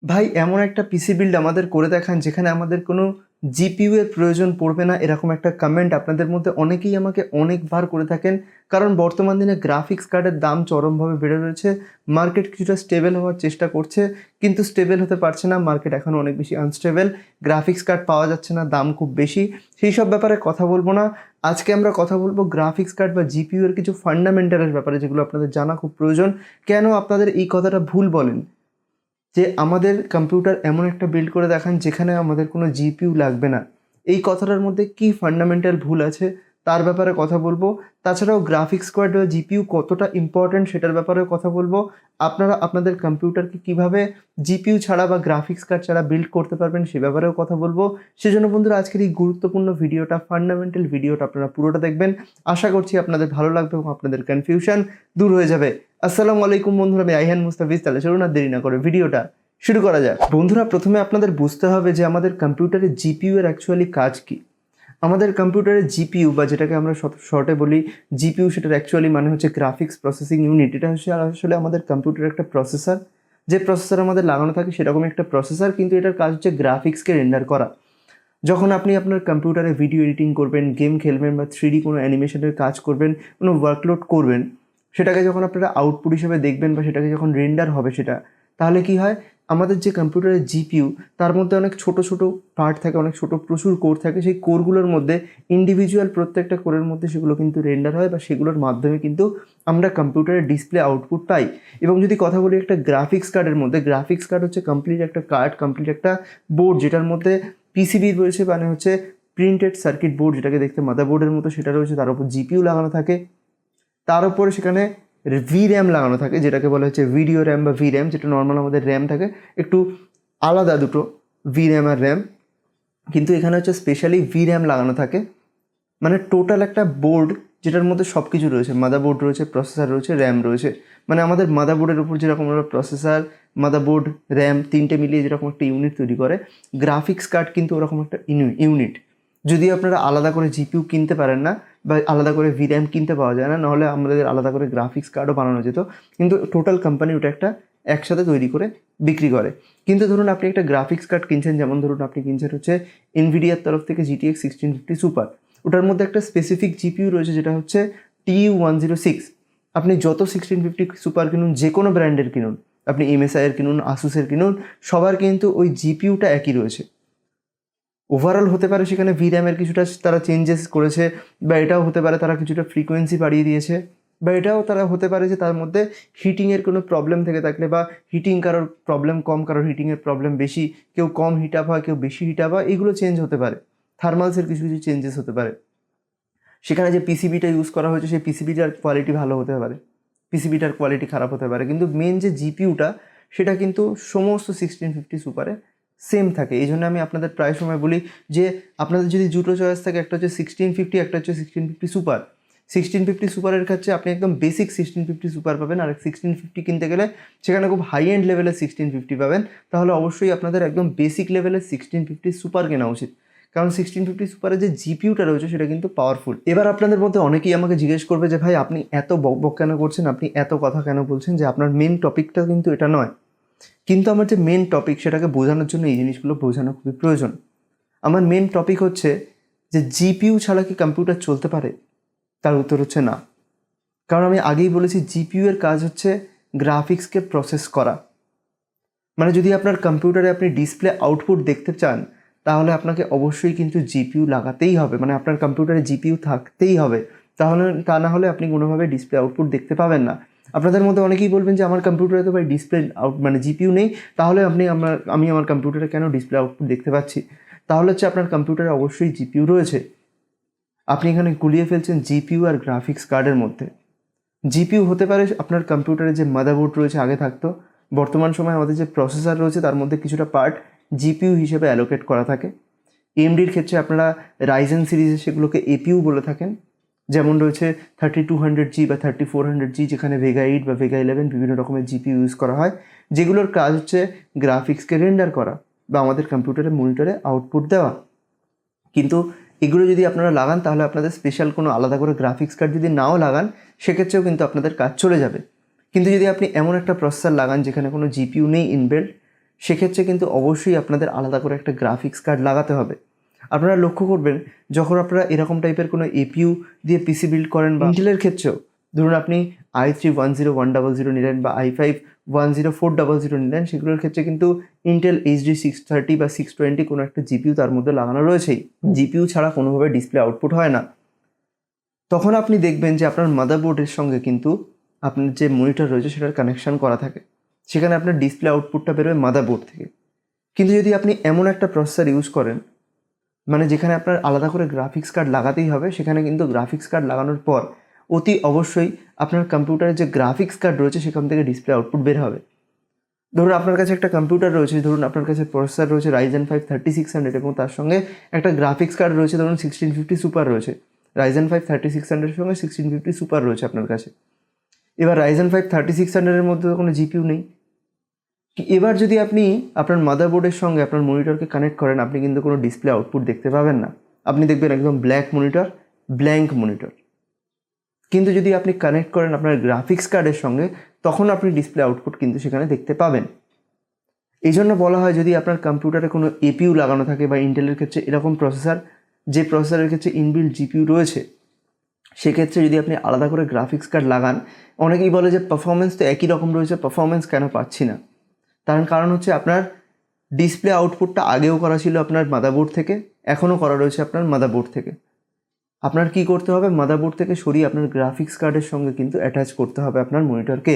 ভাই এমন একটা পিসি বিল্ড আমাদের করে দেখান যেখানে আমাদের কোনো জিপিইউ এর প্রয়োজন পড়বে না, এরকম একটা কমেন্ট আপনাদের মধ্যে অনেকেই আমাকে অনেকবার করে থাকেন। কারণ বর্তমান দিনে গ্রাফিক্স কার্ডের দাম চরমভাবে বেড়ে রয়েছে। মার্কেট কিছুটা স্টেবল হওয়ার চেষ্টা করছে, কিন্তু স্টেবল হতে পারছে না। মার্কেট এখন অনেক বেশি আনস্টেবল, গ্রাফিক্স কার্ড পাওয়া যাচ্ছে না, দাম খুব বেশি। সেই সব ব্যাপারে কথা বলবো না। আজকে আমরা কথা বলবো গ্রাফিক্স কার্ড বা জিপিইউ এর কিছু ফান্ডামেন্টালের ব্যাপারে, যেগুলো আপনাদের জানা খুব প্রয়োজন। কেন আপনাদের এই কথাটা ভুল বলেন যে আমাদের কম্পিউটার এমন একটা বিল্ড করে দেখান যেখানে আমাদের কোনো জিপিইউ লাগবে না, এই কথাটার মধ্যে কি ফান্ডামেন্টাল ভুল আছে তার ব্যাপারে কথা বলবো। তাছাড়াও গ্রাফিক্স কার্ড বা জিপিইউ কতটা ইম্পর্ট্যান্ট সেটার ব্যাপারেও কথা বলবো। আপনারা আপনাদের কম্পিউটারকে কীভাবে জিপিইউ ছাড়া বা গ্রাফিক্স কার্ড ছাড়া বিল্ড করতে পারবেন সে ব্যাপারেও কথা বলবো। সেজন্য বন্ধুরা আজকের এই গুরুত্বপূর্ণ ভিডিওটা, ফান্ডামেন্টাল ভিডিওটা আপনারা পুরোটা দেখবেন। আশা করছি আপনাদের ভালো লাগবে এবং আপনাদের কনফিউশন দূর হয়ে যাবে। আসসালামু আলাইকুম বন্ধুরা, আমি রাইহান মুস্তাফিজ। তাহলে চলুন আর দেরি না করে ভিডিওটা শুরু করা যাক। বন্ধুরা, প্রথমে আপনাদের বুঝতে হবে যে আমাদের কম্পিউটারের জিপিইউ এর অ্যাকচুয়ালি কাজ কি। আমাদের কম্পিউটারের জিপিইউ বা যেটাকে আমরা শর্টে বলি জিপিইউ, সেটার অ্যাকচুয়ালি মানে হচ্ছে গ্রাফিক্স প্রসেসিং ইউনিট। এটা হচ্ছে আসলে আমাদের কম্পিউটারের একটা প্রসেসর। যে প্রসেসর আমাদের লাগানো থাকে সেরকম একটা প্রসেসর, কিন্তু এটার কাজ হচ্ছে গ্রাফিক্সকে রেন্ডার করা। যখন আপনি আপনার কম্পিউটারে ভিডিও এডিটিং করবেন, গেম খেলবেন বা 3D কোনো অ্যানিমেশনের কাজ করবেন, কোনো ওয়ার্কলোড করবেন, সেটাকে যখন আপনারা আউটপুট হিসেবে দেখবেন বা সেটাকে যখন রেন্ডার হবে সেটা, তাহলে কি হয়, আমাদের যে কম্পিউটারের জিপিইউ তার মধ্যে অনেক ছোট ছোট পার্ট থাকে, অনেক ছোট প্রচুর কোর থাকে। সেই কোরগুলোর মধ্যে ইন্ডিভিজুয়াল প্রত্যেকটা কোরের মধ্যে সেগুলো কিন্তু রেন্ডার হয় বা সেগুলোর মাধ্যমে কিন্তু আমরা কম্পিউটারের ডিসপ্লে আউটপুট পাই। এবং যদি কথা বলি একটা গ্রাফিক্স কার্ডের মধ্যে, গ্রাফিক্স কার্ড হচ্ছে কমপ্লিট একটা কার্ড, কমপ্লিট একটা বোর্ড, যেটার মধ্যে পিসিবি রয়েছে, মানে হচ্ছে প্রিন্টেড সার্কিট বোর্ড, যেটাকে দেখতে মাদারবোর্ডের মতো সেটা রয়েছে। তার উপর জিপিইউ লাগানো থাকে, তার উপরে সেখানে র্যাম লাগানো থাকে, যেটাকে বলা হচ্ছে ভিডিও র্যাম বা র্যাম, যেটা নর্মাল আমাদের র্যাম থাকে। একটু আলাদা দুটো, র্যাম আর র্যাম, কিন্তু এখানে হচ্ছে স্পেশালি র্যাম লাগানো থাকে। মানে টোটাল একটা বোর্ড যেটার মধ্যে সব কিছু রয়েছে, মাদারবোর্ড রয়েছে, প্রসেসর রয়েছে, র্যাম রয়েছে। মানে আমাদের মাদারবোর্ডের উপর যেরকম আমরা প্রসেসর, মাদারবোর্ড, র্যাম তিনটে মিলিয়ে যেরকম একটা ইউনিট তৈরি করে, গ্রাফিক্স কার্ড কিন্তু ওরকম একটা ইউনিট। যদি আপনারা আলাদা করে জিপিইউ কিনতে পারেন না বা আলাদা করে র্যাম কিনতে পাওয়া যায় না, নাহলে আমাদের আলাদা করে গ্রাফিক্স কার্ডও বানানো যেত, কিন্তু টোটাল কোম্পানি ওটা একটা একসাথে তৈরি করে বিক্রি করে। কিন্তু ধরুন আপনি একটা গ্রাফিক্স কার্ড কিনছেন, যেমন ধরুন আপনি কিনছেন হচ্ছে এনভিডিয়ার তরফ থেকে GTX 1650 সুপার। ওটার মধ্যে একটা স্পেসিফিক জিপিইউ রয়েছে যেটা হচ্ছে TU106। আপনি যত 1650 সুপার কিনুন, যে কোনো ব্র্যান্ডের কিনুন, আপনি MSI এর কিনুন, আসুসের কিনুন, সবার কিন্তু ওই জিপিইউটা একই রয়েছে। ওভারঅল হতে পারে সেখানে র্যামের কিছুটা তারা চেঞ্জেস করেছে, বা এটাও হতে পারে তারা কিছুটা ফ্রিকোয়েন্সি বাড়িয়ে দিয়েছে, বা এটাও তারা হতে পারে যে তার মধ্যে হিটিংয়ের কোনো প্রবলেম থেকে থাকলে, বা হিটিং কারোর প্রবলেম কম, কারোর হিটিংয়ের প্রবলেম বেশি, কেউ কম হিট আপ হয়, কেউ বেশি হিট আপ হয়, এগুলো চেঞ্জ হতে পারে। থার্মালসের কিছু কিছু চেঞ্জেস হতে পারে। সেখানে যে পিসিবিটা ইউজ করা হয়েছে সেই পিসিবিটার কোয়ালিটি ভালো হতে পারে, পিসিবিটার কোয়ালিটি খারাপ হতে পারে, কিন্তু মেন যে জিপিইউটা সেটা কিন্তু সমস্ত 1650 সুপারে সেম থাকে। এই জন্য আমি আপনাদের প্রায় সময় বলি যে আপনাদের যদি দুটো চয়েস থাকে, একটা হচ্ছে 1650, একটা হচ্ছে 1650 সুপার। 1650 সুপারের কাছে আপনি একদম বেসিক 1650 সুপার পাবেন, আর 1650 কিনতে গেলে সেখানে খুব হাই এন্ড লেভেলের 1650 পাবেন। তাহলে অবশ্যই আপনাদের একদম বেসিক লেভেলের 1650 সুপার কেনা উচিত, কারণ 1650 সুপারের যে জিপিইউটা রয়েছে সেটা কিন্তু পাওয়ারফুল। এবার আপনাদের মধ্যে অনেকেই আমাকে জিজ্ঞেস করবে যে ভাই আপনি এত বকবক কেন করছেন, আপনি এত কথা কেন বলছেন, যে আপনার মেন টপিকটা কিন্তু এটা নয়। কিন্তু আমার যে মেন টপিক সেটাকে বোঝানোর জন্য এই জিনিসগুলো বোঝানো খুবই প্রয়োজন। আমার মেন টপিক হচ্ছে যে জিপিইউ ছাড়া কি কম্পিউটার চলতে পারে? তার উত্তর হচ্ছে না। কারণ আমি আগেই বলেছি জিপিইউ এর কাজ হচ্ছে গ্রাফিক্সকে প্রসেস করা। মানে যদি আপনার কম্পিউটারে আপনি ডিসপ্লে আউটপুট দেখতে চান, তাহলে আপনাকে অবশ্যই কিন্তু জিপিইউ লাগাতেই হবে, মানে আপনার কম্পিউটারে জিপিইউ থাকতেই হবে। তাহলে তা না হলে আপনি কোনোভাবে ডিসপ্লে আউটপুট দেখতে পাবেন না। আপনাদের মধ্যে অনেকেই বলবেন যে আমার কম্পিউটারে তো ভাই ডিসপ্লে মানে জিপিইউ নেই, তাহলে আমি আমার কম্পিউটারে কেন ডিসপ্লে আউটপুট দেখতে পাচ্ছি? তাহলে হচ্ছে আপনার কম্পিউটারে অবশ্যই জিপিইউ রয়েছে। আপনি এখানে গুলিয়ে ফেলছেন জিপিইউ আর গ্রাফিক্স কার্ডের মধ্যে। জিপিইউ হতে পারে আপনার কম্পিউটারে যে মাদারবোর্ড রয়েছে আগে থাকতো, বর্তমান সময়ে আমাদের যে প্রসেসর রয়েছে তার মধ্যে কিছুটা পার্ট জিপিইউ হিসেবে অ্যালোকেট করা থাকে। এএমডির ক্ষেত্রে আপনারা রাইজেন সিরিজে সেগুলোকে এপিইউ বলে থাকেন। যেমন রয়েছে 3200G বা 3400G, যেখানে ভেগা 8 বা ভেগা 11 বিভিন্ন রকমের জিপিইউ ইউজ করা হয়, যেগুলোর কাজ হচ্ছে গ্রাফিক্সকে রেন্ডার করা বা আমাদের কম্পিউটারে মনিটরে আউটপুট দেওয়া। কিন্তু এগুলো যদি আপনারা লাগান, তাহলে আপনাদের স্পেশাল কোনো আলাদা করে গ্রাফিক্স কার্ড যদি নাও লাগান, সেক্ষেত্রেও কিন্তু আপনাদের কাজ চলে যাবে। কিন্তু যদি আপনি এমন একটা প্রসেসর লাগান যেখানে কোনো জিপিইউ নেই ইনবিল্ট, সেক্ষেত্রে কিন্তু অবশ্যই আপনাদের আলাদা করে একটা গ্রাফিক্স কার্ড লাগাতে হবে। আপনারা লক্ষ্য করবেন যখন আপনারা এরকম টাইপের কোনো এপিইউ দিয়ে পিসি বিল্ড করেন বা ইন্টেলের ক্ষেত্রেও ধরুন আপনি i3-10100 নিলেন বা i5-10400 নিলেন, সেগুলোর ক্ষেত্রে কিন্তু ইন্টেল এইচডি 630 বা 620 কোনো একটা জিপিইউ তার মধ্যে লাগানো রয়েছেই। জিপিইউ ছাড়া কোনোভাবে ডিসপ্লে আউটপুট হয় না। তখন আপনি দেখবেন যে আপনার মাদারবোর্ডের সঙ্গে কিন্তু আপনার যে মনিটর রয়েছে সেটার কানেকশান করা থাকে, সেখানে আপনার ডিসপ্লে আউটপুটটা বেরোয় মাদারবোর্ড থেকে। কিন্তু যদি আপনি এমন একটা প্রসেসর ইউজ করেন মানে যেখানে আপনার আলাদা করে গ্রাফিক্স কার্ড লাগাতেই হবে, সেখানে কিন্তু গ্রাফিক্স কার্ড লাগানোর পর অতি অবশ্যই আপনার কম্পিউটারের যে গ্রাফিক্স কার্ড রয়েছে সেখান থেকে ডিসপ্লে আউটপুট বের হবে। ধরুন আপনার কাছে একটা কম্পিউটার রয়েছে, ধরুন আপনার কাছে প্রসেসর রয়েছে Ryzen 5 3600 এবং তার সঙ্গে একটা গ্রাফিক্স কার্ড রয়েছে ধরুন 1650 সুপার রয়েছে। Ryzen 5 3600 সঙ্গে 1650 সুপার রয়েছে আপনার কাছে। এবার Ryzen 5 3600 মধ্যে তো কোনো জিপিইউ নেই। এবার যদি আপনি আপনার মাদারবোর্ডের সঙ্গে আপনার মনিটরকে কানেক্ট করেন, আপনি কিন্তু কোনো ডিসপ্লে আউটপুট দেখতে পাবেন না। আপনি দেখবেন একদম ব্ল্যাক মনিটর, ব্ল্যাঙ্ক মনিটর। কিন্তু যদি আপনি কানেক্ট করেন আপনার গ্রাফিক্স কার্ডের সঙ্গে, তখন আপনি ডিসপ্লে আউটপুট কিন্তু সেখানে দেখতে পাবেন। এই জন্য বলা হয় যদি আপনার কম্পিউটারে কোনো এপিইউ লাগানো থাকে বা ইন্টেলের ক্ষেত্রে এরকম প্রসেসর, যে প্রসেসরের ক্ষেত্রে ইনবিল্ট জিপিইউ রয়েছে, সেক্ষেত্রে যদি আপনি আলাদা করে গ্রাফিক্স কার্ড লাগান, অনেকেই বলে যে পারফরমেন্স তো একই রকম রয়েছে, পারফরমেন্স কেন পাচ্ছি না? তার কারণ হচ্ছে আপনার ডিসপ্লে আউটপুটটা আগেও করা ছিল আপনার মাদারবোর্ড থেকে, এখনও করা রয়েছে আপনার মাদারবোর্ড থেকে। আপনার কি করতে হবে, মাদারবোর্ড থেকে সরিয়ে আপনার গ্রাফিক্স কার্ডের সঙ্গে কিন্তু অ্যাটাচ করতে হবে আপনার মনিটরকে।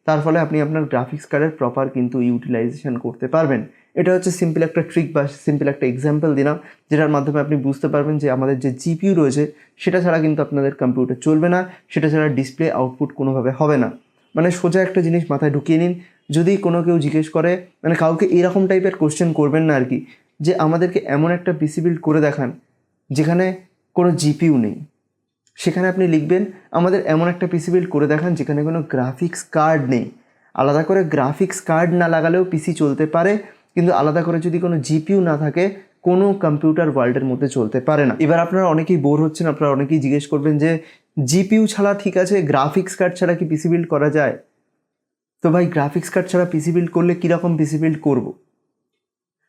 তার ফলে আপনি আপনার গ্রাফিক্স কার্ডের প্রপার কিন্তু ইউটিলাইজেশন করতে পারবেন। এটা হচ্ছে সিম্পল একটা ট্রিক বা সিম্পল একটা এক্সাম্পল দিলাম, যেটার মাধ্যমে আপনি বুঝতে পারবেন যে আমাদের যে জিপিইউ রয়েছে সেটা ছাড়া কিন্তু আপনাদের কম্পিউটার চলবে না, সেটা ছাড়া ডিসপ্লে আউটপুট কোনোভাবে হবে না। মানে সোজা একটা জিনিস মাথায় ঢুকিয়ে নিন, যদি কোনো কেউ জিজ্ঞেস করে, মানে কাউকে এরকম টাইপের কোশ্চেন করবেন না আর কি, যে আমাদেরকে এমন একটা পিসি বিল্ড করে দেখান যেখানে কোনো জিপিইউ নেই। সেখানে আপনি লিখবেন আমাদের এমন একটা পিসি বিল্ড করে দেখান যেখানে কোনো গ্রাফিক্স কার্ড নেই। আলাদা করে গ্রাফিক্স কার্ড না লাগালেও পিসি চলতে পারে, কিন্তু আলাদা করে যদি কোনো জিপিইউ না থাকে কোনো কম্পিউটার ওয়ার্ল্ডের মধ্যে চলতে পারে না। এবার আপনারা অনেকেই বোর হচ্ছেন, আপনারা অনেকেই জিজ্ঞেস করবেন যে জিপিইউ ছাড়া ঠিক আছে, গ্রাফিক্স কার্ড ছাড়া কি পিসি বিল্ড করা যায়? তো ভাই গ্রাফিক্স কার্ড ছাড়া পিসি বিল্ড করলে কীরকম পিসি বিল্ড করবো?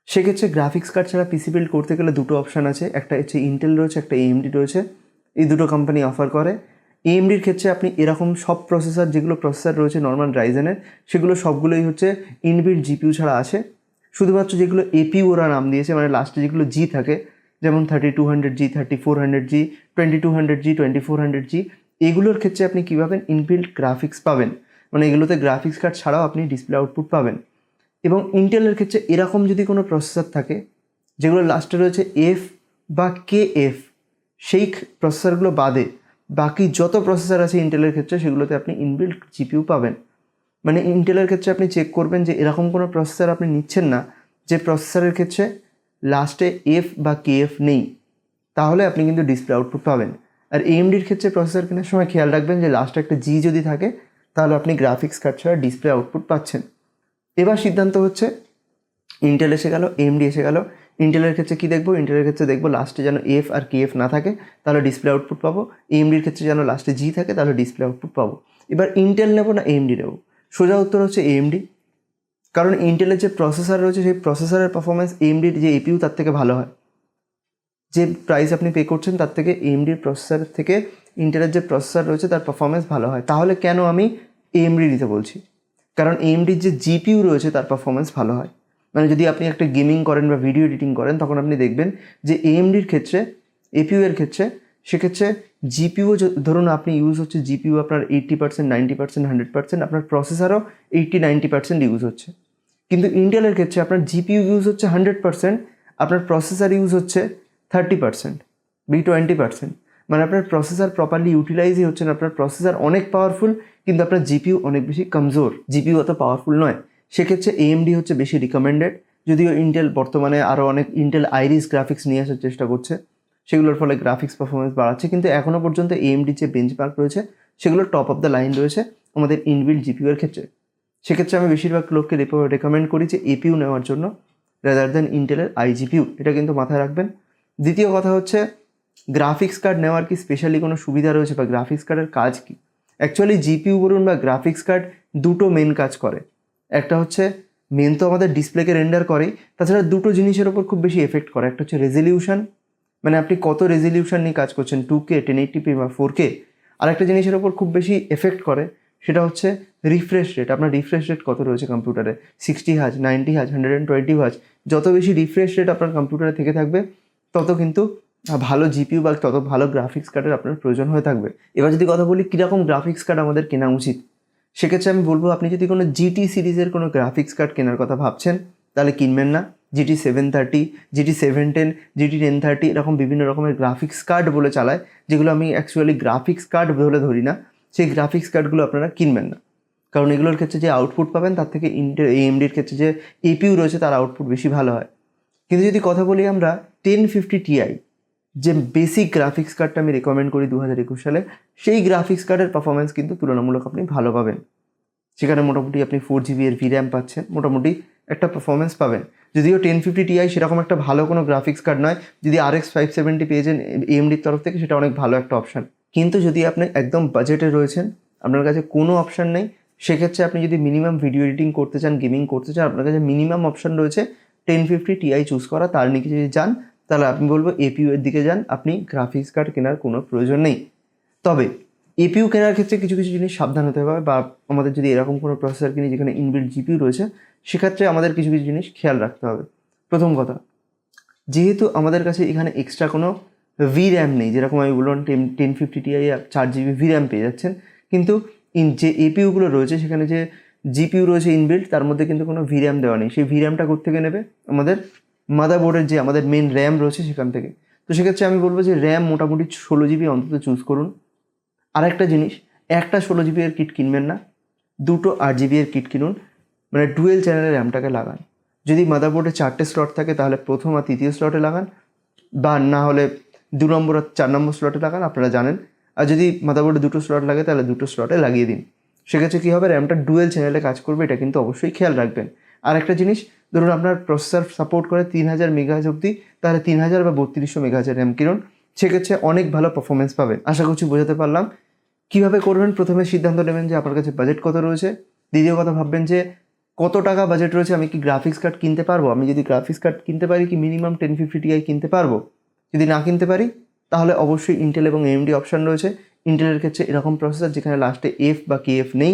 সেক্ষেত্রে গ্রাফিক্স কার্ড ছাড়া পিসি বিল্ড করতে গেলে দুটো অপশান আছে, একটা হচ্ছে ইন্টেল রয়েছে, একটা এএমডি রয়েছে। এই দুটো কোম্পানি অফার করে। এএমডির ক্ষেত্রে আপনি এরকম সব প্রসেসর, যেগুলো প্রসেসর রয়েছে নর্মাল রাইজেনের, সেগুলো সবগুলোই হচ্ছে ইনবিল্ট জিপিইউ ছাড়া আছে। শুধুমাত্র যেগুলো এপিইউ ওরা নাম দিয়েছে, মানে লাস্টে যেগুলো জি থাকে, যেমন 3200G, 3400G, 2200G, 2400G, এগুলোর ক্ষেত্রে আপনি কী পাবেন, ইনবিল্ট গ্রাফিক্স পাবেন। মানে এগুলোতে গ্রাফিক্স কার্ড ছাড়াও আপনি ডিসপ্লে আউটপুট পাবেন। এবং ইন্টেলের ক্ষেত্রে এরকম যদি কোনো প্রসেসর থাকে যেগুলো লাস্টে রয়েছে এফ বা কে এফ, সেই প্রসেসরগুলো বাদে বাকি যত প্রসেসর আছে ইন্টেলের ক্ষেত্রে সেগুলোতে আপনি ইনবিল্ট জিপিইউ পাবেন। মানে ইন্টেলের ক্ষেত্রে আপনি চেক করবেন যে এরকম কোনো প্রসেসর আপনি নিচ্ছেন না যে প্রসেসরের ক্ষেত্রে লাস্টে এফ বা কে এফ নেই, তাহলে আপনি কিন্তু ডিসপ্লে আউটপুট পাবেন। আর এএমডির ক্ষেত্রে প্রসেসর কেনার সময় খেয়াল রাখবেন যে লাস্টে একটা জি যদি থাকে তাহলে আপনি গ্রাফিক্স কার্ড ছাড়া ডিসপ্লে আউটপুট পাচ্ছেন। এবার সিদ্ধান্ত হচ্ছে ইন্টেল এসে গেল, এএমডি এসে গেল। ইন্টেলের ক্ষেত্রে কী দেখবো, ইন্টেলের ক্ষেত্রে দেখবো লাস্টে যেন এফ আর কে এফ না থাকে, তাহলে ডিসপ্লে আউটপুট পাবো। এএমডির ক্ষেত্রে যেন লাস্টে জি থাকে, তাহলে ডিসপ্লে আউটপুট পাবো। এবার ইন্টেল নেবো না এএমডি নেবো? সোজা উত্তর হচ্ছে এএমডি। কারণ ইন্টেলের যে প্রসেসর রয়েছে সেই প্রসেসরের পারফরমেন্স এএমডির যে এপিইউ তার থেকে ভালো হয়। যে প্রাইস আপনি পে করছেন তার থেকে এএমডির প্রসেসর থেকে ইন্টেলের যে প্রসেসর রয়েছে তার পারফরমেন্স ভালো হয়। তাহলে কেন আমি এএমডি নিতে বলছি? কারণ এএমডির যে জিপিইউ রয়েছে তার পারফরমেন্স ভালো হয়। মানে যদি আপনি একটা গেমিং করেন বা ভিডিও এডিটিং করেন, তখন আপনি দেখবেন যে এএমডির ক্ষেত্রে, এপিইউ এর ক্ষেত্রে, সেক্ষেত্রে জিপিইউ ধরুন আপনি ইউজ হচ্ছে জিপিইউ আপনার 80%, 90%, 100%, আপনার প্রসেসরও 80-90% ইউজ হচ্ছে। কিন্তু ইন্টেলের ক্ষেত্রে আপনার জিপিইউ ইউজ হচ্ছে 100%, আপনার প্রসেসর ইউজ হচ্ছে 30%, 20%। মানে আপনার প্রসেসর প্রপারলি ইউটিলাইজই হচ্ছে না। আপনার প্রসেসর অনেক পাওয়ারফুল কিন্তু আপনার জিপিইউ অনেক বেশি কমজোর, জিপিইউ অত পাওয়ারফুল নয়। সেক্ষেত্রে এএমডি হচ্ছে বেশি রিকমেন্ডেড। যদিও ইন্টেল বর্তমানে আরও অনেক ইন্টেল আইরিস গ্রাফিক্স নিয়ে আসার চেষ্টা করছে, সেগুলোর ফলে গ্রাফিক্স পারফরমেন্স বাড়াচ্ছে, কিন্তু এখনও পর্যন্ত এএমডির যে বেঞ্চমার্ক রয়েছে সেগুলো টপ অফ দ্য লাইন রয়েছে আমাদের ইনবিল্ট জিপিইউ এর ক্ষেত্রে। সেক্ষেত্রে আমি বেশিরভাগ লোককে রেকমেন্ড করি যে এপিইউ নেওয়ার জন্য রাদার দ্যান ইন্টেলের আইজিপিইউ। এটা কিন্তু মাথায় রাখবেন। দ্বিতীয় কথা হচ্ছে গ্রাফিক্স কার্ড নেওয়ার কি স্পেশালি কোনো সুবিধা রয়েছে বা গ্রাফিক্স কার্ডের কাজ কি? অ্যাকচুয়ালি জিপিইউ বলুন বা গ্রাফিক্স কার্ড দুটো মেন কাজ করে। একটা হচ্ছে মেন তো আমাদের ডিসপ্লেকে রেন্ডার করে, তাছাড়া দুটো জিনিসের ওপর খুব বেশি এফেক্ট করে। একটা হচ্ছে রেজলিউশন, মানে আপনি কত রেজলিউশন নিয়ে কাজ করছেন, 2K 1080p বা 4K। আর একটা জিনিসের ওপর খুব বেশি এফেক্ট করে, সেটা হচ্ছে রিফ্রেশ রেট। আপনার রিফ্রেশ রেট কত রয়েছে কম্পিউটারে, 60 হাজ, 90 হাজ, 120 হাজ। যত বেশি রিফ্রেশ রেট আপনার কম্পিউটারে থেকে থাকবে, তত কিন্তু ভালো জিপিইউ বা তত ভালো গ্রাফিক্স কার্ডের আপনার প্রয়োজন হয়ে থাকবে। এবার যদি কথা বলি কীরকম গ্রাফিক্স কার্ড আমাদের কেনা উচিত, সেক্ষেত্রে আমি বলবো আপনি যদি কোনো জিটি সিরিজের কোনো গ্রাফিক্স কার্ড কেনার কথা ভাবছেন, তাহলে কিনবেন না। GT 730, GT 710, GT 1030 এরকম বিভিন্ন রকমের গ্রাফিক্স কার্ড বলে চালায়, যেগুলো আমি অ্যাকচুয়ালি গ্রাফিক্স কার্ড বলে ধরি না। সেই গ্রাফিক্স কার্ডগুলো আপনারা কিনবেন না, কারণ এগুলোর ক্ষেত্রে যে আউটপুট পাবেন তার থেকে AMDর ক্ষেত্রে যে এপিইউ রয়েছে তার আউটপুট বেশি ভালো হয়। কিন্তু যদি কথা বলি আমরা 1050 Ti, যে বেসিক গ্রাফিক্স কার্ডটা আমি রেকমেন্ড করি 2021 সালে, সেই গ্রাফিক্স কার্ডের পারফরমেন্স কিন্তু তুলনামূলক আপনি ভালো পাবেন। সেখানে মোটামুটি আপনি 4GB এর VRAM পাচ্ছেন, মোটামুটি একটা পারফরমেন্স পাবেন। যদিও 1050 Ti সেরকম একটা ভালো কোনো গ্রাফিক্স কার্ড নয়, যদি RX 570 পেয়েছেন AMDর তরফ থেকে সেটা অনেক ভালো একটা অপশান। কিন্তু যদি আপনি একদম বাজেটে রয়েছেন, আপনার কাছে কোনো অপশান নেই, সেক্ষেত্রে আপনি যদি মিনিমাম ভিডিও এডিটিং করতে চান, গেমিং করতে চান, আপনার কাছে মিনিমাম অপশান রয়েছে 1050 Ti চুজ করা। তার নিচে যদি যান, তাহলে আপনি বলবো এপিইউ এর দিকে যান, আপনি গ্রাফিক্স কার্ড কেনার কোনো প্রয়োজন নেই। তবে এপিইউ কেনার ক্ষেত্রে কিছু কিছু জিনিস সাবধান হতে হবে, বা আমাদের যদি এরকম কোনো প্রসেসর কিনি যেখানে ইনবিল্ট জিপিইউ রয়েছে, সেক্ষেত্রে আমাদের কিছু কিছু জিনিস খেয়াল রাখতে হবে। প্রথম কথা, যেহেতু আমাদের কাছে এখানে এক্সট্রা কোনো VRAM নেই, যেরকম আমি বললাম 1050 Ti 4GB VRAM পেয়ে যাচ্ছেন, কিন্তু যে এপিইউগুলো রয়েছে সেখানে যে জিপিইউ রয়েছে ইনবিল্ট, তার মধ্যে কিন্তু কোনো VRAM দেওয়া নেই। সেই VRAMটা কোত্থেকে নেবে? আমাদের মাদারবোর্ডের যে আমাদের মেন র্যাম রয়েছে সেখান থেকে। তো সেক্ষেত্রে আমি বলবো যে র্যাম মোটামুটি 16GB অন্তত চুজ করুন। আরেকটা জিনিস, একটা 16GB এর কিট কিনবেন না, দুটো 8GB এর কিট কিনুন, মানে ডুয়েল চ্যানেলের র্যামটাকে লাগান। যদি মাদারবোর্ডে 4টে স্লট থাকে তাহলে প্রথম আর তৃতীয় স্লটে লাগান, বা না হলে 2 নম্বর আর 4 নম্বর স্লটে লাগান, আপনারা জানেন। আর যদি মাদারবোর্ডে দুটো স্লট লাগে তাহলে দুটো স্লটে লাগিয়ে দিন। সেক্ষেত্রে কী হবে, র্যামটা ডুয়েল চ্যানেলে কাজ করবে, এটা কিন্তু অবশ্যই খেয়াল রাখবেন। আর একটা জিনিস, ধরুন আপনার প্রসেসর সাপোর্ট করে 3000 মেগাহার্জ অবধি, তাহলে 3000 বা 3200 মেগাহার্জের র্যাম কিনুন, সেক্ষেত্রে অনেক ভালো পারফরমেন্স পাবেন। আশা করছি বোঝাতে পারলাম। কীভাবে করবেন, প্রথমে সিদ্ধান্ত নেবেন যে আপনার কাছে বাজেট কত রয়েছে। দ্বিতীয় কথা, ভাববেন যে কত টাকা বাজেট রয়েছে, আমি কি গ্রাফিক্স কার্ড কিনতে পারবো, আমি যদি গ্রাফিক্স কার্ড কিনতে পারি কি মিনিমাম 1050 Ti কিনতে পারবো। যদি না কিনতে পারি, তাহলে অবশ্যই ইন্টেল এবং AMD অপশান রয়েছে। ইন্টেলের ক্ষেত্রে এরকম প্রসেসর যেখানে লাস্টে F বা KF নেই,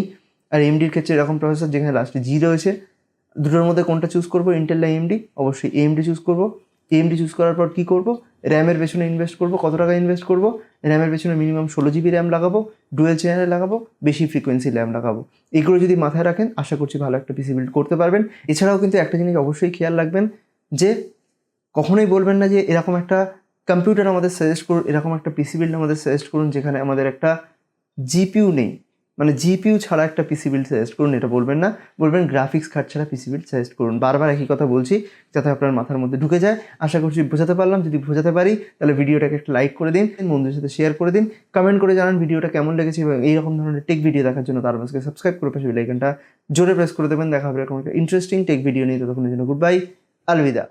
আর AMDর ক্ষেত্রে এরকম প্রসেসর যেখানে লাস্টে G রয়েছে। দুটোর মধ্যে কোনটা চুজ করবো, ইন্টেল না AMD? অবশ্যই AMD চুজ করবো। AMD চুজ করার পর কী করবো, র্যামের পেছনে ইনভেস্ট করবো। কত টাকা ইনভেস্ট করবো? র্যামের পেছনে মিনিমাম 16GB র্যাম লাগাবো, ডুয়েল চ্যানেলে লাগাবো, বেশি ফ্রিকোয়েন্সি র্যাম লাগাবো। এগুলো যদি মাথায় রাখেন, আশা করছি ভালো একটা পিসি বিল্ড করতে পারবেন। এছাড়াও কিন্তু একটা জিনিস অবশ্যই খেয়াল রাখবেন, যে কখনোই বলবেন না যে এরকম একটা কম্পিউটার আমাদের সাজেস্ট করুন, এরকম একটা পিসি বিল্ড আমাদের সাজেস্ট করুন যেখানে আমাদের একটা জিপিইউ নেই, মানে জিপিইউ ছাড়া একটা পিসি বিল্ড সাজেস্ট করুন, এটা বলবেন না। বলবেন গ্রাফিক্স কার্ড ছাড়া পিসি বিল্ড সাজেস্ট করুন। বারবার একই কথা বলছি, যাতে আপনার মাথার মধ্যে ঢুকে যায়। আশা করছি বোঝাতে পারলাম। যদি বোঝাতে পারি তাহলে ভিডিওটাকে একটা লাইক করে দিন, বন্ধুদের সাথে শেয়ার করে দিন, কমেন্ট করে জানান ভিডিওটা কেমন লেগেছে, এবং এইরকম ধরনের টেক ভিডিও দেখার জন্য তার মাঝকে সাবস্ক্রাইব করে পাশে বেল আইকনটা জোরে প্রেস করে দেবেন। দেখা হবে এরকম একটা ইন্টারেস্টিং টেক ভিডিও নিয়ে। ততক্ষণের জন্য গুড বাই, আলবিদা।